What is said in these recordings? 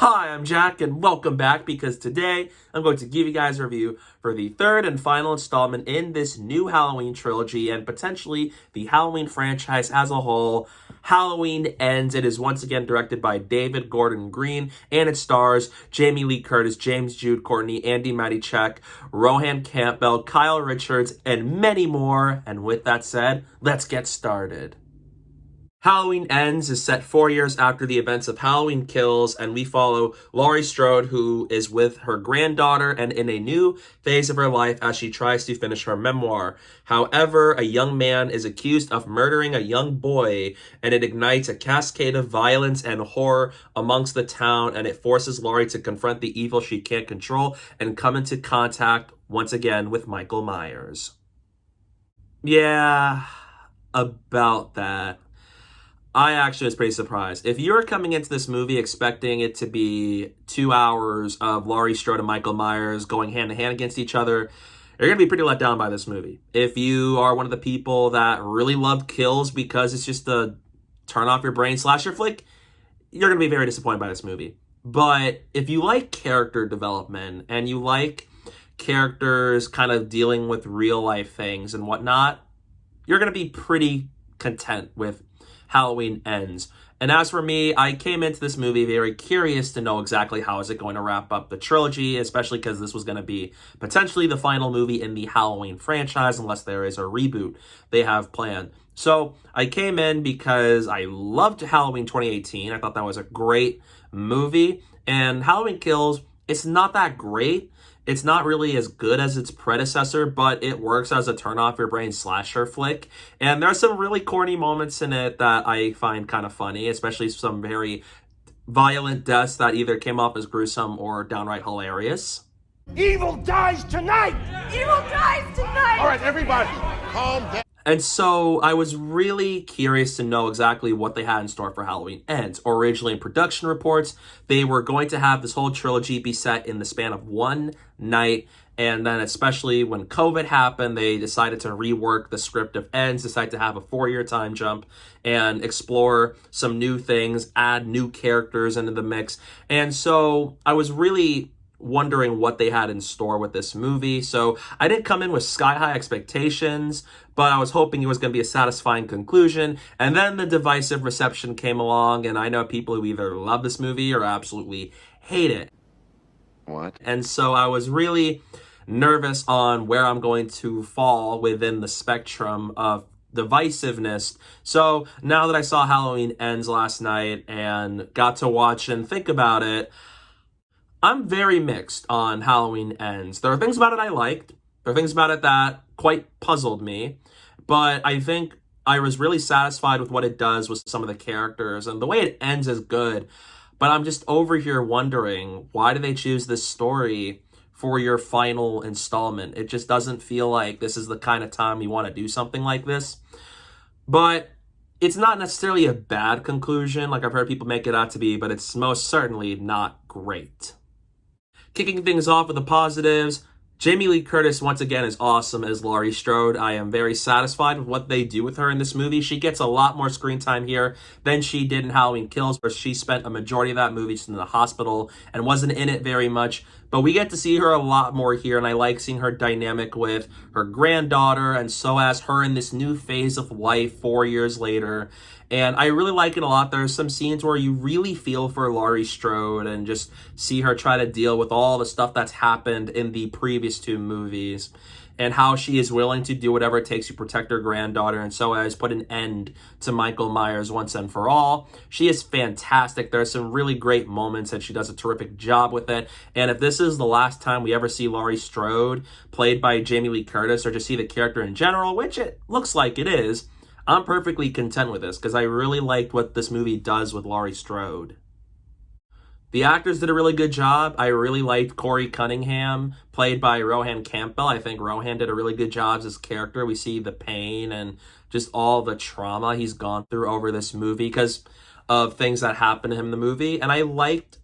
Hi, I'm Jack, and welcome back because today I'm going to give you guys a review for the third and final installment in this new Halloween trilogy and potentially the Halloween franchise as a whole. Halloween Ends. It is once again directed by David Gordon Green, and it stars Jamie Lee Curtis, James Jude Courtney, Andy Matichak, Rohan Campbell, Kyle Richards, and many more. And with that said, let's get started. Halloween Ends is set 4 years after the events of Halloween Kills, and we follow Laurie Strode, who is with her granddaughter and in a new phase of her life as she tries to finish her memoir. However, a young man is accused of murdering a young boy, and it ignites a cascade of violence and horror amongst the town, and it forces Laurie to confront the evil she can't control and come into contact once again with Michael Myers. Yeah, about that. I actually was pretty surprised. If you're coming into this movie expecting it to be 2 hours of Laurie Strode and Michael Myers going hand in hand against each other, you're going to be pretty let down by this movie. If you are one of the people that really loved Kills because it's just a turn off your brain slasher flick, you're going to be very disappointed by this movie. But if you like character development and you like characters kind of dealing with real life things and whatnot, you're going to be pretty content with Halloween Ends. And as for me, I came into this movie very curious to know exactly how is it going to wrap up the trilogy, especially because this was going to be potentially the final movie in the Halloween franchise, unless there is a reboot they have planned. So I came in because I loved Halloween 2018. I thought that was a great movie. And Halloween Kills, it's not that great. It's not really as good as its predecessor, but it works as a turn-off-your-brain slasher flick. And there are some really corny moments in it that I find kind of funny, especially some very violent deaths that either came off as gruesome or downright hilarious. Evil dies tonight! Evil dies tonight! All right, everybody, calm down. And so I was really curious to know exactly what they had in store for Halloween Ends. Originally in production reports, they were going to have this whole trilogy be set in the span of one night. And then especially when COVID happened, they decided to rework the script of Ends, decided to have a 4-year time jump and explore some new things, add new characters into the mix. And so I was really wondering what they had in store with this movie. So I didn't come in with sky-high expectations, but I was hoping it was going to be a satisfying conclusion. And then the divisive reception came along, and I know people who either love this movie or absolutely hate it. What? And so I was really nervous on where I'm going to fall within the spectrum of divisiveness. So now that I saw Halloween Ends last night and got to watch and think about it, I'm very mixed on Halloween Ends. There are things about it I liked. There are things about it that quite puzzled me. But I think I was really satisfied with what it does with some of the characters. And the way it ends is good. But I'm just over here wondering, why did they choose this story for your final installment? It just doesn't feel like this is the kind of time you want to do something like this. But it's not necessarily a bad conclusion, like I've heard people make it out to be, but it's most certainly not great. Kicking things off with the positives, Jamie Lee Curtis once again is awesome as Laurie Strode. I am very satisfied with what they do with her in this movie. She gets a lot more screen time here than she did in Halloween Kills, where she spent a majority of that movie just in the hospital and wasn't in it very much. But we get to see her a lot more here, and I like seeing her dynamic with her granddaughter, and so as her in this new phase of life 4 years later. And I really like it a lot. There's some scenes where you really feel for Laurie Strode and just see her try to deal with all the stuff that's happened in the previous two movies and how she is willing to do whatever it takes to protect her granddaughter and so as put an end to Michael Myers once and for all. She is fantastic. There's some really great moments and she does a terrific job with it. And if this is the last time we ever see Laurie Strode played by Jamie Lee Curtis or just see the character in general, which it looks like it is, I'm perfectly content with this because I really liked what this movie does with Laurie Strode. The actors did a really good job. I really liked Cunningham, played by Rohan Campbell. I think Rohan did a really good job as his character. We see the pain and just all the trauma he's gone through over this movie because of things that happened to him in the movie. And I liked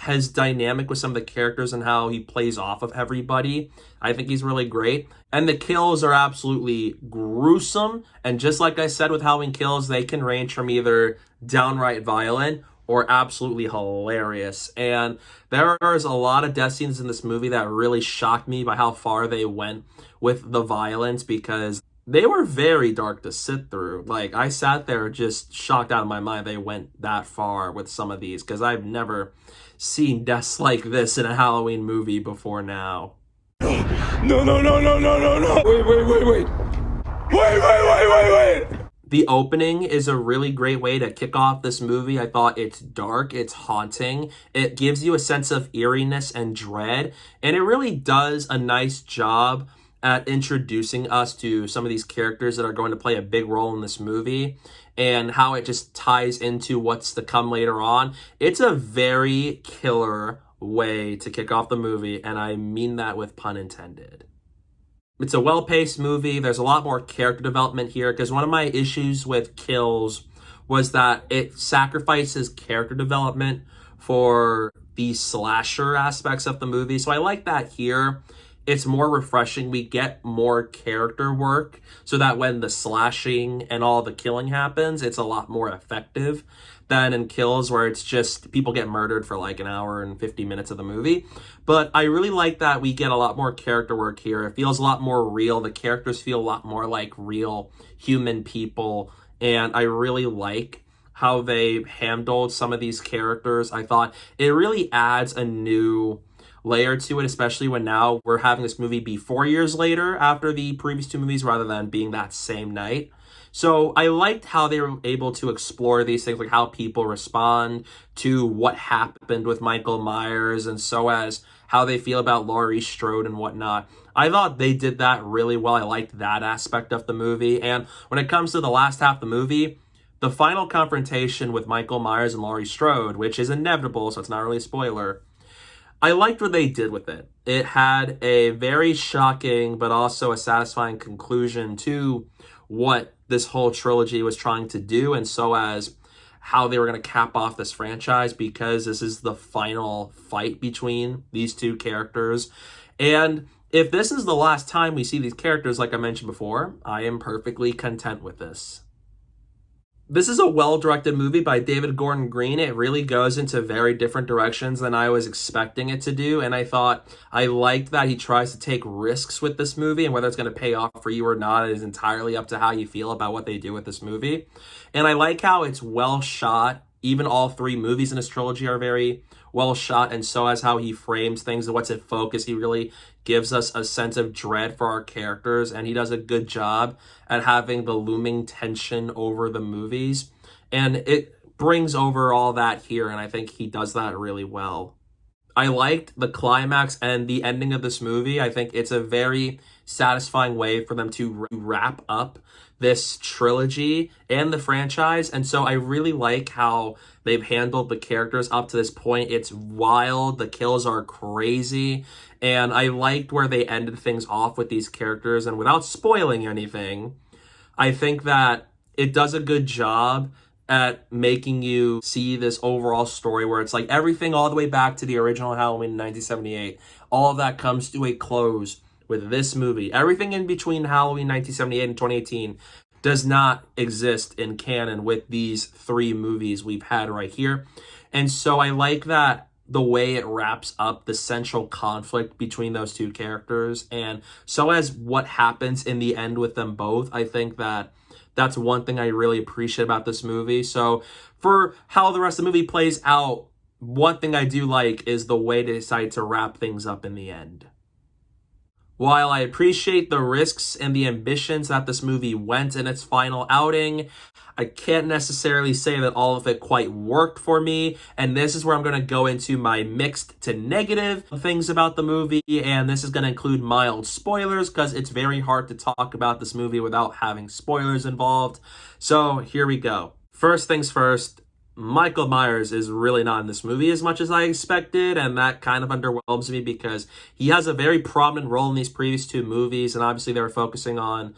his dynamic with some of the characters and how he plays off of everybody. I think he's really great. And the kills are absolutely gruesome. And just like I said with Halloween Kills, they can range from either downright violent or absolutely hilarious. And there's a lot of death scenes in this movie that really shocked me by how far they went with the violence, because they were very dark to sit through. Like, I sat there just shocked out of my mind they went that far with some of these, because I've never seen deaths like this in a Halloween movie before now. No, no, no, no, no, no, no. Wait. Wait. The opening is a really great way to kick off this movie. I thought it's dark, it's haunting, it gives you a sense of eeriness and dread, and it really does a nice job at introducing us to some of these characters that are going to play a big role in this movie, and how it just ties into what's to come later on. It's a very killer way to kick off the movie, and I mean that with pun intended. It's a well-paced movie. There's a lot more character development here, because one of my issues with Kills was that it sacrifices character development for the slasher aspects of the movie. So I like that here. It's more refreshing. We get more character work so that when the slashing and all the killing happens, it's a lot more effective than in Kills, where it's just people get murdered for like an hour and 50 minutes of the movie. But I really like that we get a lot more character work here. It feels a lot more real. The characters feel a lot more like real human people. And I really like how they handled some of these characters. I thought it really adds a new layer to it, especially when now we're having this movie be 4 years later after the previous two movies, rather than being that same night. So I liked how they were able to explore these things, like how people respond to what happened with Michael Myers, and so as how they feel about Laurie Strode and whatnot. I thought they did that really well. I liked that aspect of the movie. And when it comes to the last half of the movie, the final confrontation with Michael Myers and Laurie Strode, which is inevitable, so it's not really a spoiler, I liked what they did with it. It had a very shocking but also a satisfying conclusion to what this whole trilogy was trying to do, and so as how they were going to cap off this franchise, because this is the final fight between these two characters. And if this is the last time we see these characters, like I mentioned before, I am perfectly content with this. This is a well-directed movie by David Gordon Green. It really goes into very different directions than I was expecting it to do, and I thought I liked that he tries to take risks with this movie, and whether it's going to pay off for you or not is entirely up to how you feel about what they do with this movie. And I like how it's well shot. Even all three movies in this trilogy are very well shot, and so as how he frames things and what's at focus, he really gives us a sense of dread for our characters, and he does a good job at having the looming tension over the movies, and it brings over all that here, and I think he does that really well. I liked the climax and the ending of this movie. I think it's a very satisfying way for them to wrap up this trilogy and the franchise, and so I really like how they've handled the characters up to this point. It's wild, the kills are crazy, and I liked where they ended things off with these characters, and without spoiling anything, I think that it does a good job at making you see this overall story where it's like everything all the way back to the original Halloween in 1978, all of that comes to a close with this movie. Everything in between Halloween 1978 and 2018 does not exist in canon with these three movies we've had right here. And so I like that the way it wraps up the central conflict between those two characters, and so as what happens in the end with them both. I think that that's one thing I really appreciate about this movie. So for how the rest of the movie plays out, one thing I do like is the way they decide to wrap things up in the end. While I appreciate the risks and the ambitions that this movie went in its final outing, I can't necessarily say that all of it quite worked for me, and this is where I'm going to go into my mixed to negative things about the movie, and this is going to include mild spoilers because it's very hard to talk about this movie without having spoilers involved. So here we go. First things first, Michael Myers is really not in this movie as much as I expected, and that kind of underwhelms me because he has a very prominent role in these previous two movies, and obviously they were focusing on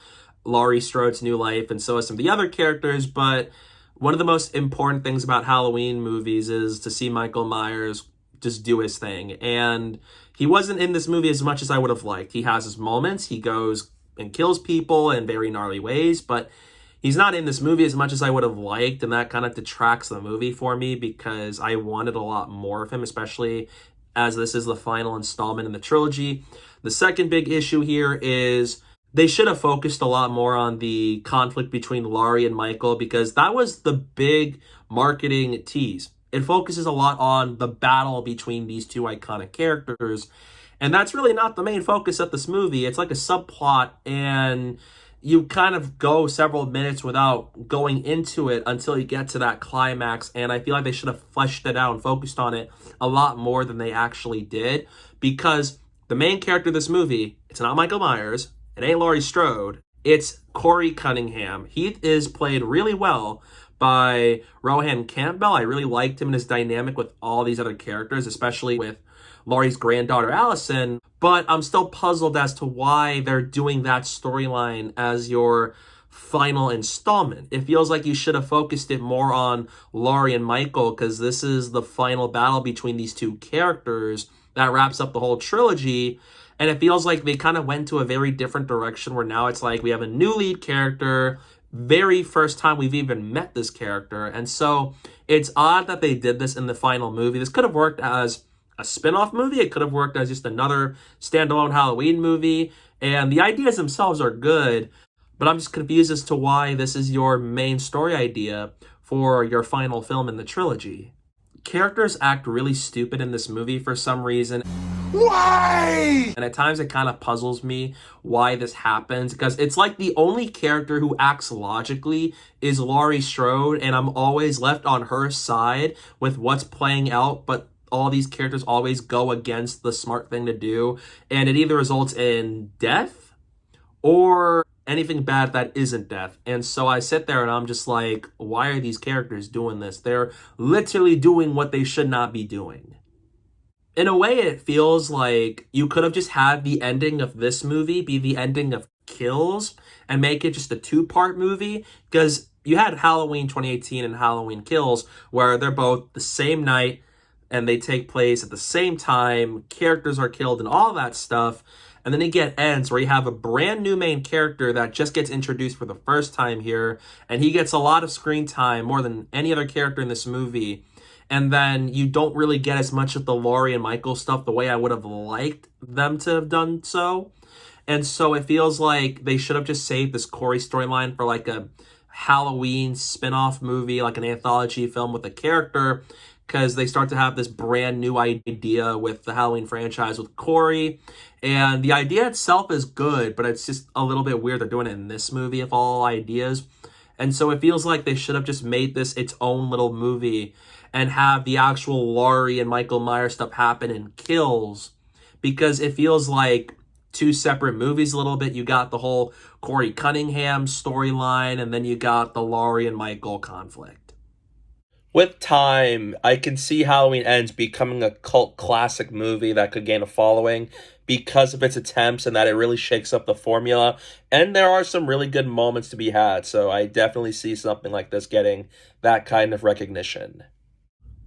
Laurie Strode's new life and so as some of the other characters, but one of the most important things about Halloween movies is to see Michael Myers just do his thing, and he wasn't in this movie as much as I would have liked. He has his moments, he goes and kills people in very gnarly ways, but He's not in this movie as much as I would have liked, and that kind of detracts the movie for me because I wanted a lot more of him, especially as this is the final installment in the trilogy. The second big issue here is they should have focused a lot more on the conflict between Laurie and Michael, because that was the big marketing tease. It focuses a lot on the battle between these two iconic characters, and that's really not the main focus of this movie. It's like a subplot, and you kind of go several minutes without going into it until you get to that climax, and I feel like they should have fleshed it out and focused on it a lot more than they actually did, because the main character of this movie, it's not Michael Myers, it ain't Laurie Strode, it's Corey Cunningham. He is played really well by Rohan Campbell. I really liked him and his dynamic with all these other characters, especially with Laurie's granddaughter, Allyson. But I'm still puzzled as to why they're doing that storyline as your final installment. It feels like you should have focused it more on Laurie and Michael, because this is the final battle between these two characters that wraps up the whole trilogy. And it feels like they kind of went to a very different direction, where now it's like we have a new lead character, very first time we've even met this character. And so it's odd that they did this in the final movie. This could have worked as a spin-off movie. It could have worked as just another standalone Halloween movie. And the ideas themselves are good, but I'm just confused as to why this is your main story idea for your final film in the trilogy. Characters act really stupid in this movie for some reason. Why? And at times it kind of puzzles me why this happens, because it's like the only character who acts logically is Laurie Strode, and I'm always left on her side with what's playing out, but all these characters always go against the smart thing to do, and it either results in death or anything bad that isn't death. And so I sit there and I'm just like, why are these characters doing this? They're literally doing what they should not be doing. In a way, it feels like you could have just had the ending of this movie be the ending of Kills and make it just a two-part movie, because you had Halloween 2018 and Halloween Kills, where they're both the same night and they take place at the same time, characters are killed and all that stuff. And then you get Ends, where you have a brand new main character that just gets introduced for the first time here, and he gets a lot of screen time, more than any other character in this movie. And then you don't really get as much of the Laurie and Michael stuff the way I would have liked them to have done so. And so it feels like they should have just saved this Corey storyline for like a Halloween spin-off movie, like an anthology film with a character, because they start to have this brand new idea with the Halloween franchise with Corey. And the idea itself is good, but it's just a little bit weird they're doing it in this movie of all ideas. And so it feels like they should have just made this its own little movie and have the actual Laurie and Michael Myers stuff happen in Kills, because it feels like two separate movies a little bit. You got the whole Corey Cunningham storyline, and then you got the Laurie and Michael conflict. With time, I can see Halloween Ends becoming a cult classic movie that could gain a following because of its attempts and that it really shakes up the formula. And there are some really good moments to be had, so I definitely see something like this getting that kind of recognition.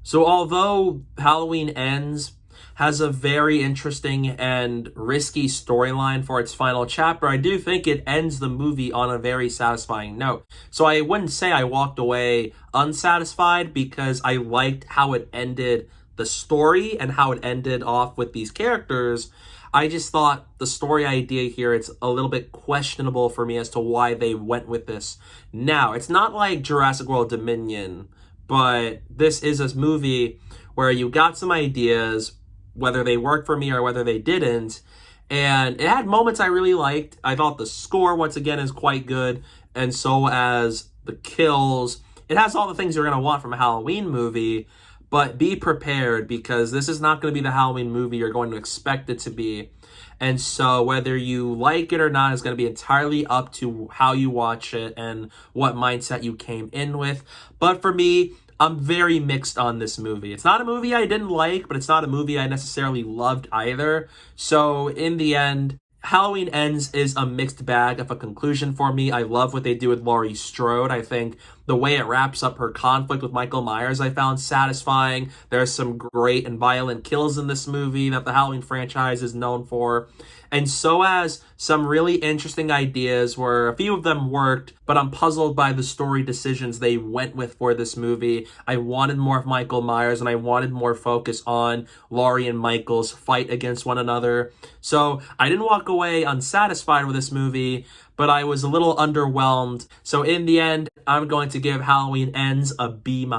So although Halloween Ends has a very interesting and risky storyline for its final chapter, I do think it ends the movie on a very satisfying note. So I wouldn't say I walked away unsatisfied, because I liked how it ended the story and how it ended off with these characters. I just thought the story idea here, it's a little bit questionable for me as to why they went with this. Now, it's not like Jurassic World Dominion, but this is a movie where you got some ideas, whether they worked for me or whether they didn't. And it had moments I really liked. I thought the score, once again, is quite good. And so as the kills. It has all the things you're going to want from a Halloween movie. But be prepared, because this is not going to be the Halloween movie you're going to expect it to be. And so whether you like it or not is going to be entirely up to how you watch it and what mindset you came in with. But for me, I'm very mixed on this movie. It's not a movie I didn't like, but it's not a movie I necessarily loved either. So in the end, Halloween Ends is a mixed bag of a conclusion for me. I love what they do with Laurie Strode. I think The way it wraps up her conflict with Michael Myers I found satisfying. There's some great and violent kills in this movie that the Halloween franchise is known for. And so as some really interesting ideas where a few of them worked, but I'm puzzled by the story decisions they went with for this movie. I wanted more of Michael Myers and I wanted more focus on Laurie and Michael's fight against one another. So I didn't walk away unsatisfied with this movie, but I was a little underwhelmed. So in the end, I'm going to give Halloween Ends a B-.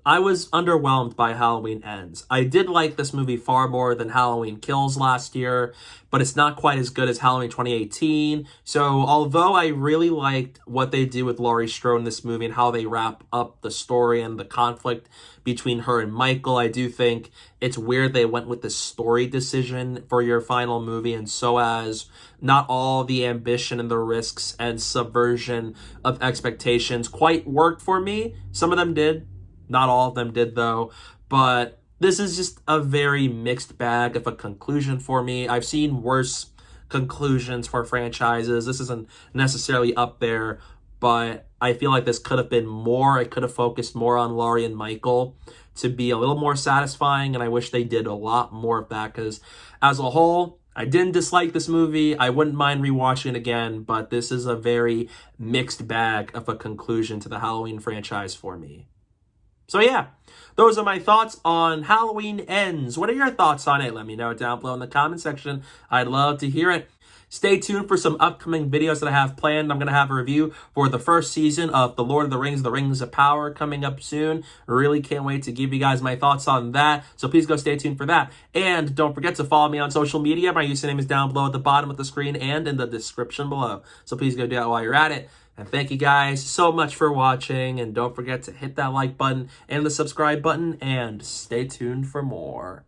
I was underwhelmed by Halloween Ends. I did like this movie far more than Halloween Kills last year, but it's not quite as good as Halloween 2018. So although I really liked what they do with Laurie Strode in this movie and how they wrap up the story and the conflict between her and Michael, I do think it's weird they went with the story decision for your final movie, and so as not all the ambition and the risks and subversion of expectations quite worked for me. Some of them did. Not all of them did, though, but this is just a very mixed bag of a conclusion for me. I've seen worse conclusions for franchises. This isn't necessarily up there, but I feel like this could have been more. It could have focused more on Laurie and Michael to be a little more satisfying, and I wish they did a lot more of that, because as a whole, I didn't dislike this movie. I wouldn't mind rewatching it again, but this is a very mixed bag of a conclusion to the Halloween franchise for me. So yeah, those are my thoughts on Halloween Ends. What are your thoughts on it? Let me know down below in the comment section. I'd love to hear it. Stay tuned for some upcoming videos that I have planned. I'm going to have a review for the first season of The Lord of the Rings of Power coming up soon. Really can't wait to give you guys my thoughts on that. So please go stay tuned for that. And don't forget to follow me on social media. My username is down below at the bottom of the screen and in the description below. So please go do that while you're at it. And thank you guys so much for watching. And don't forget to hit that like button and the subscribe button. And stay tuned for more.